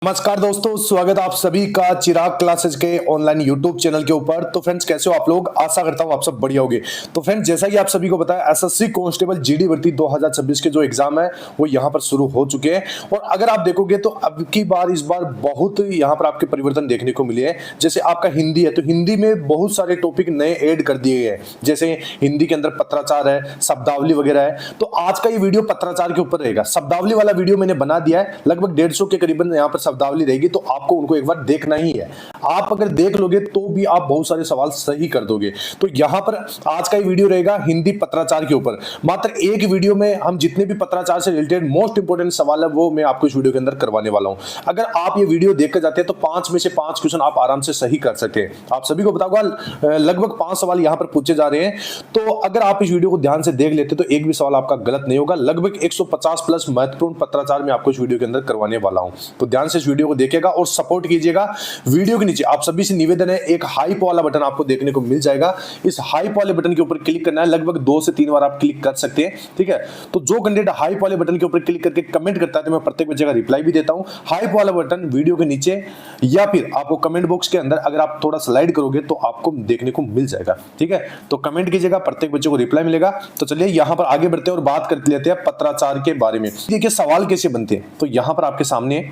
नमस्कार दोस्तों, स्वागत है आप सभी का चिराग क्लासेस के ऑनलाइन यूट्यूब चैनल के ऊपर। तो फ्रेंड्स, कैसे हो आप लोग? आशा करता हूं आप सब बढ़िया होंगे। तो फ्रेंड्स, जैसा कि आप सभी को पता है, एसएससी कांस्टेबल जीडी भर्ती 2026 के जो एग्जाम है वो यहां पर शुरू हो चुके हैं। और अगर आप देखोगे तो अब की बार इस बार बहुत यहां पर आपके परिवर्तन देखने को मिले हैं। जैसे आपका हिंदी है तो हिंदी में बहुत सारे टॉपिक नए ऐड कर दिए गए हैं। जैसे हिंदी के अंदर पत्राचार है, शब्दावली वगैरह है। तो आज का ये वीडियो पत्राचार के ऊपर रहेगा। शब्दावली वाला वीडियो मैंने बना दिया है, लगभग 150 के करीबन यहाँ पर शब्दावली रहेगी, तो आपको उनको एक बार देखना ही है। आप अगर देख लोगे तो भी आप बहुत सारे सवाल सही कर दोगे। तो यहां पर आज का ये वीडियो रहेगा हिंदी पत्राचार के ऊपर। मात्र एक वीडियो में हम जितने भी पत्राचार से रिलेटेड मोस्ट इंपोर्टेंट सवाल है वो मैं आपको इस वीडियो के अंदर करवाने वाला हूं। अगर आप ये वीडियो देखकर जाते हैं तो 5 में से 5 क्वेश्चन आप आराम से सही कर सकते हैं। आप सभी को बताऊंगा लगभग 5 सवाल यहां पर पूछे जा रहे हैं। तो अगर आप इस वीडियो को ध्यान से देख लेते तो एक भी सवाल आपका गलत नहीं होगा। लगभग 150 प्लस महत्वपूर्ण पत्राचार मैं आपको इस वीडियो के अंदर करवाने वाला हूं। तो ध्यान से इस वीडियो को देखिएगा और सपोर्ट कीजिएगा। वीडियो के नीचे आप सभी से निवेदन है, एक हाइप वाला बटन आपको देखने को मिल जाएगा। इस हाइप वाले बटन के ऊपर क्लिक करना है। लगभग 2 से 3 बार आप क्लिक कर सकते हैं, ठीक है। तो जो कैंडिडेट हाइप वाले बटन के ऊपर क्लिक करके कमेंट करता है तो मैं प्रत्येक बच्चे का रिप्लाई भी देता हूं। हाइप वाला बटन वीडियो के नीचे या फिर आपको कमेंट बॉक्स के अंदर अगर आप थोड़ा स्लाइड करोगे तो आपको देखने को मिल जाएगा, ठीक है। तो कमेंट कीजिएगा, प्रत्येक बच्चे को रिप्लाई मिलेगा। तो चलिए यहां पर आगे बढ़ते हैं और बात कर लेते हैं पत्राचार के बारे में। देखिए सवाल कैसे बनते हैं। तो यहां पर आपके सामने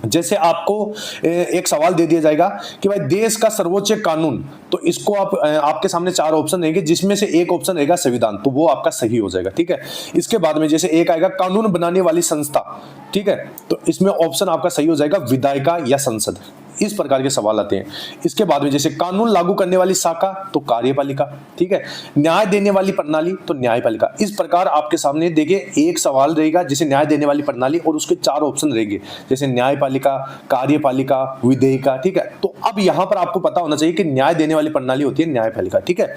जैसे आपको एक सवाल दे दिया जाएगा कि भाई देश का सर्वोच्च कानून, तो इसको आपके सामने 4 ऑप्शन रहेंगे, जिसमें से एक ऑप्शन रहेगा संविधान, तो वो आपका सही हो जाएगा, ठीक है। इसके बाद में जैसे एक आएगा कानून बनाने वाली संस्था, ठीक है, तो इसमें ऑप्शन आपका सही हो जाएगा विधायिका या संसद। इस प्रकार के सवाल आते हैं। इसके बाद में जैसे कानून लागू करने वाली शाखा तो कार्यपालिका, ठीक है। न्याय देने वाली प्रणाली तो न्यायपालिका। इस प्रकार आपके सामने देखिए एक सवाल रहेगा जैसे न्याय देने वाली प्रणाली और उसके 4 ऑप्शन रहेंगे जैसे न्यायपालिका, कार्यपालिका, विधेयिका, ठीक है। तो अब यहां पर आपको पता होना चाहिए कि न्याय देने वाली प्रणाली होती है न्यायपालिका, ठीक है।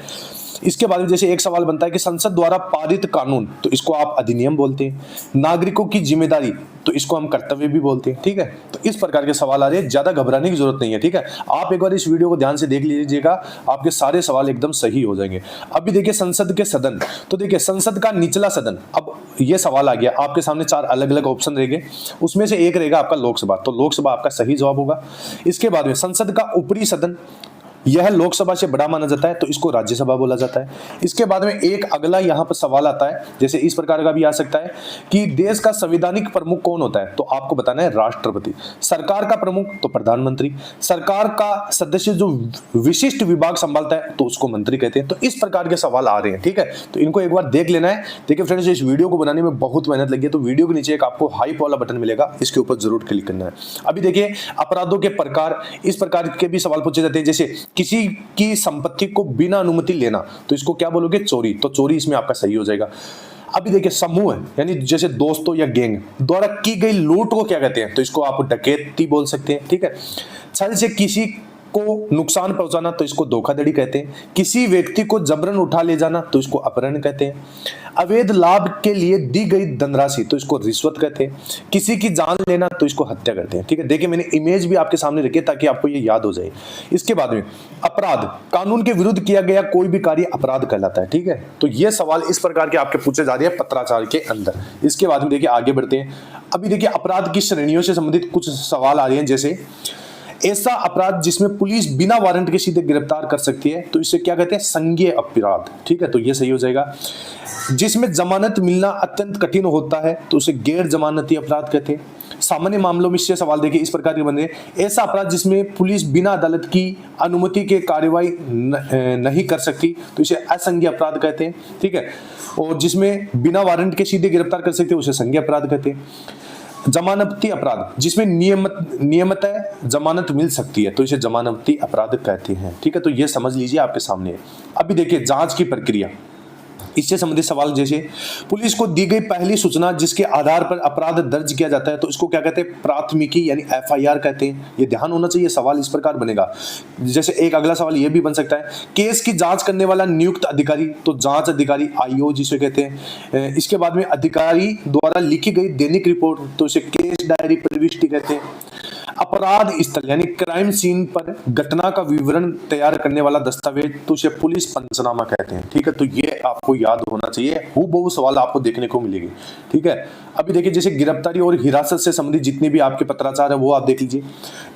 इसके बाद में जैसे एक सवाल बनता है कि संसद द्वारा पारित कानून, तो इसको आप अधिनियम बोलते हैं। नागरिकों की जिम्मेदारी तो इसको हम कर्तव्य भी बोलते हैं, ठीक है। तो इस प्रकार के सवाल आ रहे हैं, ज्यादा घबराने की जरूरत नहीं है, ठीक है। आप एक बार इस वीडियो को ध्यान से देख लीजिएगा, आपके सारे सवाल एकदम सही हो जाएंगे। अभी देखिए संसद के सदन, तो देखिए संसद का निचला सदन। अब ये सवाल आ गया आपके सामने 4 अलग अलग ऑप्शन रहेंगे, उसमें से एक रहेगा आपका लोकसभा, तो लोकसभा आपका सही जवाब होगा। इसके बाद में संसद का ऊपरी सदन, यह लोकसभा से बड़ा माना जाता है तो इसको राज्यसभा बोला जाता है। इसके बाद में एक अगला यहां पर सवाल आता है, जैसे इस प्रकार का भी आ सकता है कि देश का संवैधानिक प्रमुख कौन होता है, तो आपको बताना है राष्ट्रपति। सरकार का प्रमुख तो प्रधानमंत्री। सरकार का सदस्य जो विशिष्ट विभाग संभालता है तो उसको मंत्री कहते हैं। तो इस प्रकार के सवाल आ रहे हैं, ठीक है। तो इनको एक बार देख लेना है। देखिए फ्रेंड्स, इस वीडियो को बनाने में बहुत मेहनत लगी है, तो वीडियो के नीचे एक आपको हाइप वाला बटन मिलेगा, इसके ऊपर जरूर क्लिक करना है। अभी देखिए अपराधों के प्रकार, इस प्रकार के भी सवाल पूछे जाते हैं। जैसे किसी की संपत्ति को बिना अनुमति लेना, तो इसको क्या बोलोगे? चोरी। तो चोरी इसमें आपका सही हो जाएगा। अभी देखिए समूह है, यानी जैसे दोस्तों या गैंग द्वारा की गई लूट को क्या कहते हैं, तो इसको आप डकैती बोल सकते हैं, ठीक है। छल से किसी को नुकसान पहुंचाना तो इसको धोखाधड़ी कहते हैं। किसी व्यक्ति को जबरन उठा ले जाना तो इसको अपहरण कहते हैं। अवैध लाभ के लिए दी गई धनराशि तो इसको रिश्वत कहते हैं। किसी की जान लेना तो इसको हत्या कहते हैं, ठीक है। देखिए मैंने इमेज भी आपके सामने रखी है ताकि आपको ये याद हो जाए। इसके बाद में अपराध, कानून के विरुद्ध किया गया कोई भी कार्य अपराध कहलाता है, ठीक है। तो ये सवाल इस प्रकार के आपके पूछे जा रहे हैं पत्राचार के अंदर। इसके बाद में देखिए आगे बढ़ते हैं। अभी देखिए अपराध की श्रेणियों से संबंधित कुछ सवाल आ रहे हैं। जैसे ऐसा अपराध जिसमें पुलिस बिना वारंट के सीधे गिरफ्तार कर सकती है तो इसे क्या कहते हैं? संज्ञेय अपराध, ठीक है। तो ये सही हो जाएगा। जिसमें जमानत मिलना अत्यंत कठिन होता है तो उसे गैर जमानती अपराध कहते हैं। सामान्य मामलों में इससे सवाल देखिए इस प्रकार के बने, ऐसा अपराध जिसमें पुलिस बिना अदालत की अनुमति के कार्रवाई नहीं कर सकती तो इसे असंज्ञेय अपराध कहते हैं, ठीक है। और जिसमें बिना वारंट के सीधे गिरफ्तार कर सकते हैं उसे संज्ञेय अपराध कहते हैं। जमानती अपराध, जिसमें नियमित जमानत मिल सकती है तो इसे जमानती अपराध कहते हैं, ठीक है। तो ये समझ लीजिए आपके सामने है। अभी देखिए जांच की प्रक्रिया, इससे संबंधित सवाल जैसे पुलिस को दी गई पहली सूचना जिसके आधार पर अपराध दर्ज किया जाता है तो इसको क्या कहते हैं? प्राथमिकी यानी एफआईआर कहते हैं। ये ध्यान होना चाहिए, सवाल इस प्रकार बनेगा। जैसे एक अगला सवाल ये भी बन सकता है, केस की जांच करने वाला नियुक्त अधिकारी तो जांच अधिकारी आईओ जिसे कहते हैं। इसके बाद में अधिकारी द्वारा लिखी गई दैनिक रिपोर्ट तो इसे केस डायरी प्रविष्टि कहते हैं। अपराध स्थल यानी क्राइम सीन पर घटना का विवरण तैयार करने वाला दस्तावेज तो इसे पुलिस पंचनामा कहते हैं। ठीक है, तो ये आपको याद होना चाहिए, हूबहू सवाल आपको देखने को मिलेगी। ठीक है, अभी देखिए जैसे गिरफ्तारी और हिरासत से संबंधित जितने भी आपके पत्राचार है वो आप देख लीजिए।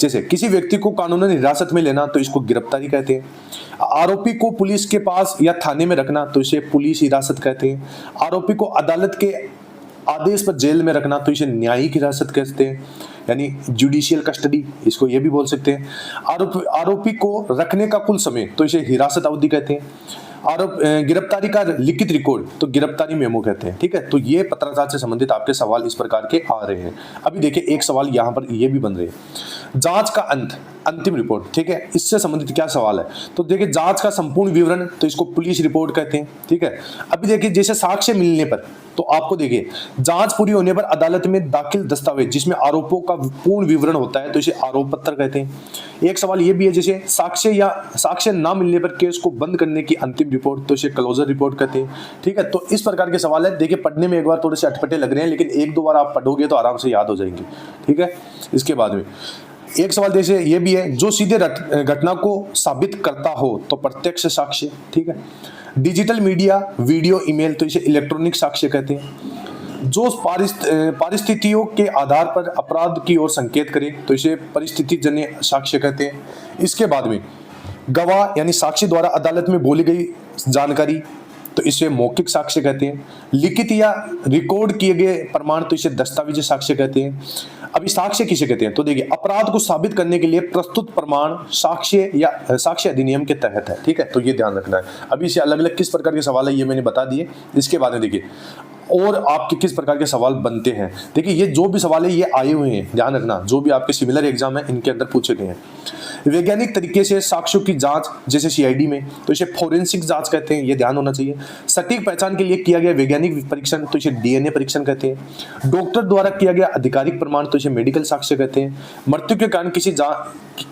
जैसे किसी व्यक्ति को कानूनन हिरासत में लेना तो इसको गिरफ्तारी कहते हैं। आरोपी को पुलिस के पास या थाने में रखना तो इसे पुलिस हिरासत कहते हैं। आरोपी को अदालत के आदेश पर जेल में रखना तो इसे न्यायिक हिरासत कहते हैं, यानी जुडिशियल कस्टडी इसको ये भी बोल सकते हैं। आरोपी को रखने का कुल समय तो इसे हिरासत अवधि कहते हैं। गिरफ्तारी का लिखित रिकॉर्ड तो गिरफ्तारी मेमो कहते हैं। ठीक है, तो ये पत्राचार से संबंधित आपके सवाल इस प्रकार के आ रहे हैं। अभी देखिए एक सवाल यहाँ पर ये भी बन रहे हैं, जांच का अंतिम रिपोर्ट। ठीक है, इससे संबंधित क्या सवाल है, तो देखिए जांच का संपूर्ण विवरण तो इसको पुलिस रिपोर्ट कहते हैं। ठीक है, अभी देखिए जैसे साक्ष्य मिलने पर तो आपको देखिए जांच पूरी होने पर अदालत में दाखिल दस्तावेज जिसमें आरोपों का पूर्ण विवरण होता है तो इसे आरोप पत्र कहते हैं। एक सवाल ये भी है, जैसे साक्ष्य ना मिलने पर केस को बंद करने की अंतिम रिपोर्ट तो इसे क्लोजर रिपोर्ट कहते हैं। ठीक है, तो इस प्रकार के सवाल है। देखिए पढ़ने में एक बार थोड़े से अटपटे लग रहे हैं, लेकिन एक दो बार आप पढ़ोगे तो आराम से याद हो जाएंगे। ठीक है, इसके बाद में एक सवाल जैसे ये भी है, जो सीधे घटना को साबित करता हो तो प्रत्यक्ष साक्ष्य। ठीक है, डिजिटल मीडिया, वीडियो, ईमेल तो इसे इलेक्ट्रॉनिक साक्ष्य कहते हैं। जो परिस्थितियों के आधार पर अपराध की ओर संकेत करे तो इसे परिस्थितिजन्य साक्ष्य कहते हैं। इसके बाद में गवाह यानी साक्षी द्वारा अदालत में बोली गई जानकारी तो इसे मौखिक साक्ष्य कहते हैं। लिखित या रिकॉर्ड किए गए प्रमाण तो इसे दस्तावेजी साक्ष्य कहते हैं। अभी साक्ष्य किसे कहते हैं, तो देखिए अपराध को साबित करने के लिए प्रस्तुत प्रमाण साक्ष्य या साक्ष्य अधिनियम के तहत है। ठीक है, तो ये ध्यान रखना है। अभी इसे अलग अलग किस प्रकार के सवाल है ये मैंने बता दिए। इसके बाद में देखिए और आपके किस प्रकार के सवाल बनते हैं। देखिए ये जो भी सवाल है ये आए हुए हैं, ध्यान रखना, जो भी आपके सिमिलर एग्जाम है इनके अंदर पूछे गए हैं। वैज्ञानिक तरीके से साक्ष्यों की जांच जैसे सीआईडी में तो इसे फोरेंसिक जांच कहते हैं, ये ध्यान होना चाहिए। सटीक पहचान के लिए किया गया वैज्ञानिक परीक्षण तो इसे डीएनए परीक्षण कहते हैं। डॉक्टर द्वारा किया गया आधिकारिक प्रमाण तो इसे मेडिकल साक्ष्य कहते हैं। मृत्यु के कारण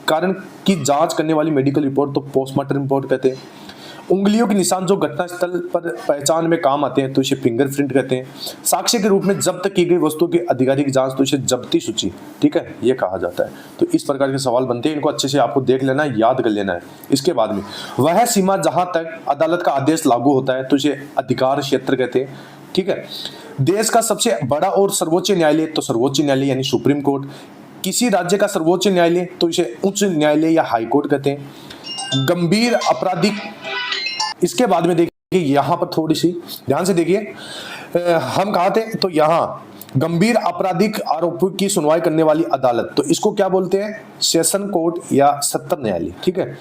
कारण की जांच करने वाली मेडिकल रिपोर्ट तो पोस्टमार्टम रिपोर्ट कहते हैं। उंगलियों के निशान जो घटनास्थल पर पहचान में काम आते हैं तो इसे फिंगरप्रिंट कहते हैं। साक्ष्य के रूप में जब्त की गई वस्तुओं की आधिकारिक जांच तो इसे जब्ती सूची, ठीक है, ये कहा जाता है। तो इस प्रकार के सवाल बनते हैं, इनको अच्छे से आपको देख लेना है, याद कर लेना है। इसके बाद में वह सीमा जहां तक अदालत का आदेश लागू होता है तो इसे अधिकार क्षेत्र कहते हैं। ठीक है, देश का सबसे बड़ा और सर्वोच्च न्यायालय तो सर्वोच्च न्यायालय यानी सुप्रीम कोर्ट। किसी राज्य का सर्वोच्च न्यायालय तो इसे उच्च न्यायालय या हाई कोर्ट कहते हैं। गंभीर आपराधिक, इसके बाद में देखिए यहां पर थोड़ी सी ध्यान से देखिए, हम कहा थे तो यहां गंभीर आपराधिक आरोपों की सुनवाई करने वाली अदालत तो इसको क्या बोलते हैं, सेशन कोर्ट या सत्र न्यायालय। ठीक है,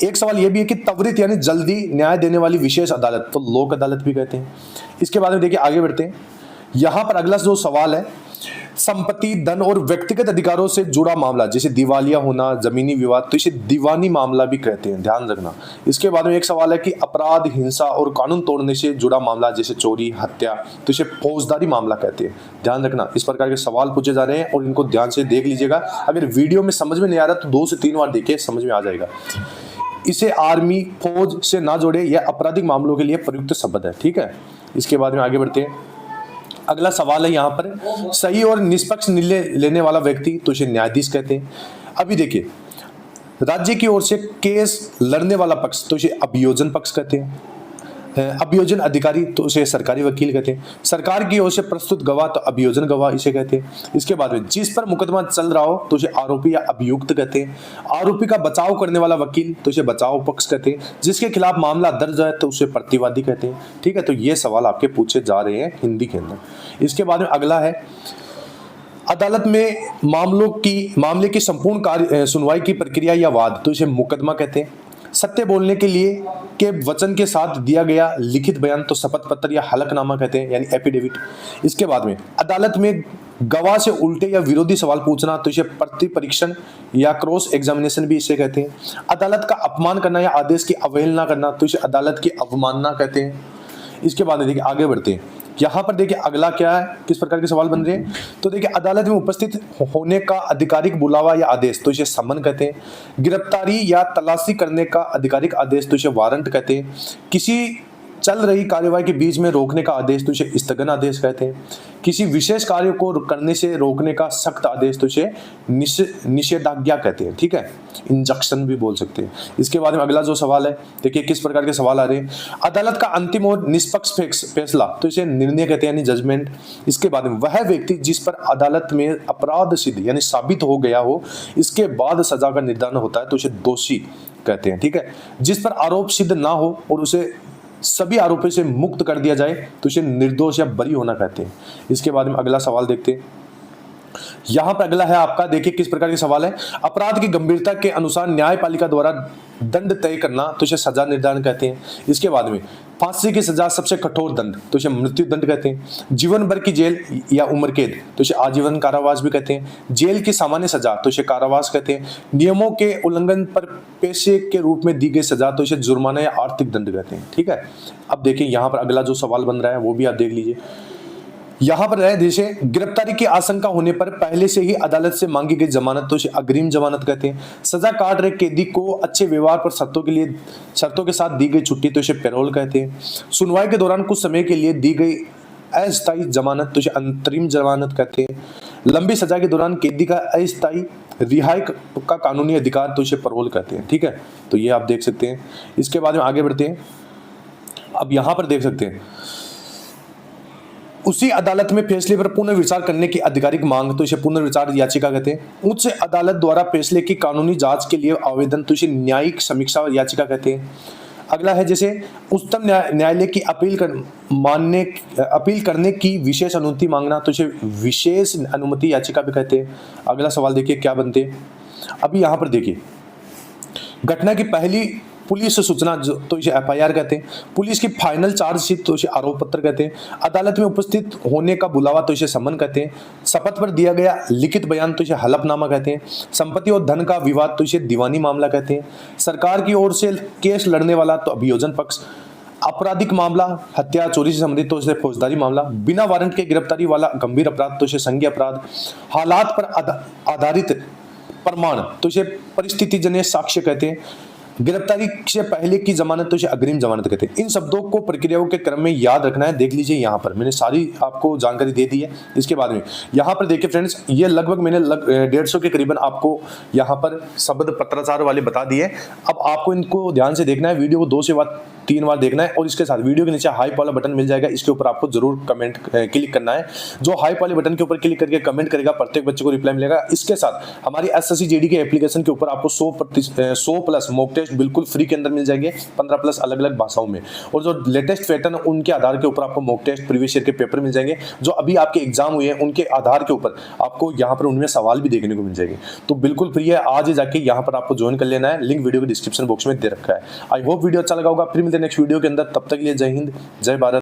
एक सवाल यह भी है कि त्वरित यानी जल्दी न्याय देने वाली विशेष अदालत तो लोक अदालत भी कहते हैं। इसके बाद में देखिए आगे बढ़ते हैं, यहां पर अगला जो सवाल है, संपत्ति, धन और व्यक्तिगत अधिकारों से जुड़ा मामला जैसे दिवालिया होना, जमीनी विवाद तो इसे दीवानी मामला भी कहते हैं, ध्यान रखना। इसके बाद में एक सवाल है कि अपराध, हिंसा और कानून तोड़ने से जुड़ा मामला जैसे चोरी, हत्या तो इसे फौजदारी मामला कहते हैं, ध्यान रखना। इस प्रकार के सवाल पूछे जा रहे हैं और इनको ध्यान से देख लीजिएगा। अगर वीडियो में समझ में नहीं आ रहा तो 2 से 3 बार देखिए, समझ में आ जाएगा। इसे आर्मी, फौज से ना जोड़े, यह आपराधिक मामलों के लिए प्रयुक्त शब्द है। ठीक है, इसके बाद में आगे बढ़ते हैं। अगला सवाल है यहाँ पर, सही और निष्पक्ष निर्णय लेने वाला व्यक्ति तो इसे न्यायाधीश कहते हैं। अभी देखिए राज्य की ओर से केस लड़ने वाला पक्ष तो इसे अभियोजन पक्ष कहते हैं। अभियोजन अधिकारी तो उसे सरकारी वकील कहते हैं। सरकार की ओर से प्रस्तुत गवाह तो अभियोजन गवाह इसे कहते हैं। इसके बाद में जिस पर मुकदमा चल रहा हो तो उसे आरोपी या अभियुक्त कहते हैं। आरोपी का बचाव करने वाला वकील तो उसे बचाव पक्ष कहते हैं। जिसके खिलाफ मामला दर्ज है तो उसे प्रतिवादी कहते हैं। ठीक है, तो ये सवाल आपके पूछे जा रहे हैं हिंदी के अंदर। इसके बाद में अगला है, अदालत में मामले की संपूर्ण सुनवाई की प्रक्रिया या वाद तो इसे मुकदमा कहते हैं। सत्य बोलने के लिए के वचन के साथ दिया गया लिखित बयान तो शपथ पत्र या हलफनामा कहते हैं, यानी एफिडेविट। इसके बाद में अदालत में गवाह से उल्टे या विरोधी सवाल पूछना तो इसे प्रति परीक्षण या क्रॉस एग्जामिनेशन भी इसे कहते हैं। अदालत का अपमान करना या आदेश की अवहेलना करना तो इसे अदालत की अवमानना कहते हैं। इसके बाद देखिए आगे बढ़ते हैं, यहाँ पर देखिए अगला क्या है, किस प्रकार के सवाल बन रहे हैं। तो देखिए अदालत में उपस्थित होने का आधिकारिक बुलावा या आदेश तो इसे सम्मन कहते हैं। गिरफ्तारी या तलाशी करने का आधिकारिक आदेश तो इसे वारंट कहते हैं। किसी चल रही कार्यवाही के बीच में रोकने का आदेश तो इसे स्थगन आदेश कहते हैं। किसी विशेष कार्य को करने से रोकने का सख्त आदेश तो इसे निषेधाज्ञा कहते हैं, ठीक है, इंजंक्शन भी बोल सकते हैं। इसके बाद में अगला जो सवाल है, देखिए किस प्रकार के सवाल आ रहे हैं। अदालत का अंतिम और निष्पक्ष फैसला तो इसे निर्णय कहते हैं, यानी जजमेंट। इसके बाद में वह व्यक्ति जिस पर अदालत में अपराध सिद्ध यानी साबित हो गया हो, इसके बाद सजा का निर्धारण होता है तो इसे दोषी कहते हैं, ठीक है। जिस पर आरोप सिद्ध ना हो और उसे सभी आरोपों से मुक्त कर दिया जाए तो इसे निर्दोष या बरी होना कहते हैं। इसके बाद में अगला सवाल देखते हैं। यहां पर अगला है आपका, देखिए किस प्रकार के सवाल है। अपराध की गंभीरता के अनुसार न्यायपालिका द्वारा दंड तय करना तो इसे सजा निर्धारण कहते हैं। इसके बाद में फांसी की सजा सबसे कठोर दंड तो इसे मृत्यु दंड कहते हैं। जीवन भर की जेल या उम्र कैद तो इसे आजीवन कारावास भी कहते हैं। जेल की सामान्य सजा तो इसे कारावास कहते हैं। नियमों के उल्लंघन पर पेशे के रूप में दी गई सजा तो इसे जुर्माना या आर्थिक दंड कहते हैं, ठीक है। अब देखिए यहाँ पर अगला जो सवाल बन रहा है वो भी आप देख लीजिए। यहां पर है, जैसे गिरफ्तारी की आशंका होने पर पहले से ही अदालत से मांगी गई जमानत तो इसे अग्रिम जमानत कहते हैं। सजा काट रहे कैदी को अच्छे व्यवहार पर शर्तों के साथ दी गई छुट्टी तो इसे पैरोल कहते हैं। सुनवाई के दौरान कुछ समय के लिए दी गई अस्थायी जमानत तो इसे अंतरिम जमानत कहते हैं। लंबी सजा के दौरान कैदी का अस्थायी रिहाई का कानूनी अधिकार तो इसे पैरोल कहते हैं, ठीक है। तो ये आप देख सकते हैं। इसके बाद में आगे बढ़ते हैं। अब यहां पर देख सकते हैं, उसी अदालत में फैसले पर पुनर्विचार करने की आधिकारिक मांग तो इसे पुनर्विचार याचिका कहते हैं। उच्च अदालत द्वारा फैसले की कानूनी जांच के लिए आवेदन तो इसे न्यायिक समीक्षा याचिका कहते हैं। अगला है, जैसे उच्चतम न्यायालय की अपील करने की विशेष अनुमति मांगना तो इसे विशेष अनुमति याचिका भी कहते हैं। अगला सवाल देखिए क्या बनते हैं। अभी यहाँ पर देखिए, घटना की पहली पुलिस सूचना तो इसे एफआईआर कहते हैं। पुलिस की फाइनल चार्जशीट तो इसे आरोप पत्र कहते हैं। अदालत में उपस्थित होने का बुलावा तो इसे सम्मन कहते हैं। शपथ पर दिया गया लिखित बयान तो इसे हलफनामा कहते हैं। संपत्ति और धन का विवाद तो इसे दीवानी मामला कहते हैं। सरकार की ओर से केस लड़ने वाला तो अभियोजन पक्ष। आपराधिक मामला हत्या चोरी से संबंधित तो इसे फौजदारी मामला। बिना वारंट के गिरफ्तारी वाला गंभीर अपराध तो इसे संज्ञेय अपराध। हालात पर आधारित प्रमाण तो इसे परिस्थितिजन्य साक्ष्य कहते हैं। गिरफ्तारी से पहले की जमानत तो इसे अग्रिम जमानत कहते हैं। इन शब्दों को प्रक्रियाओं के क्रम में याद रखना है। देख लीजिए यहाँ पर मैंने सारी आपको जानकारी दे दी है। इसके बाद में यहाँ पर देखिए फ्रेंड्स, ये लगभग मैंने 150 के करीबन आपको यहाँ पर शब्द पत्राचार वाले बता दिए। अब आपको इनको ध्यान से देखना है, वीडियो को 2 से 3 बार देखना है और इसके साथ वीडियो के नीचे हाइप वाला बटन मिल जाएगा, इसके ऊपर आपको जरूर कमेंट क्लिक करना है। जो हाइप वाले बटन के ऊपर क्लिक करके कमेंट करेगा प्रत्येक बच्चे को रिप्लाई मिलेगा। इसके साथ हमारी एसएससी जीडी के एप्लीकेशन के ऊपर आपको 100 प्लस मॉक टेस्ट बिल्कुल फ्री के अंदर मिल जाएंगे 15 प्लस अलग अलग भाषाओं में, और जो लेटेस्ट पैटर्न उनके आधार के ऊपर आपको मॉक टेस्ट प्रीवियस ईयर के पेपर मिल जाएंगे। जो अभी आपके एग्जाम हुए हैं उनके आधार के ऊपर आपको यहाँ पर उनमें सवाल भी देखने को मिल जाएंगे। तो बिल्कुल फ्री है, आज जाके यहाँ पर आपको ज्वाइन कर लेना है। लिंक वीडियो के डिस्क्रिप्शन बॉक्स में दे रखा है। आई होप वीडियो अच्छा लगा होगा। फिर मिलते हैं नेक्स्ट वीडियो के अंदर, तब तक के लिए जय हिंद जय भारत।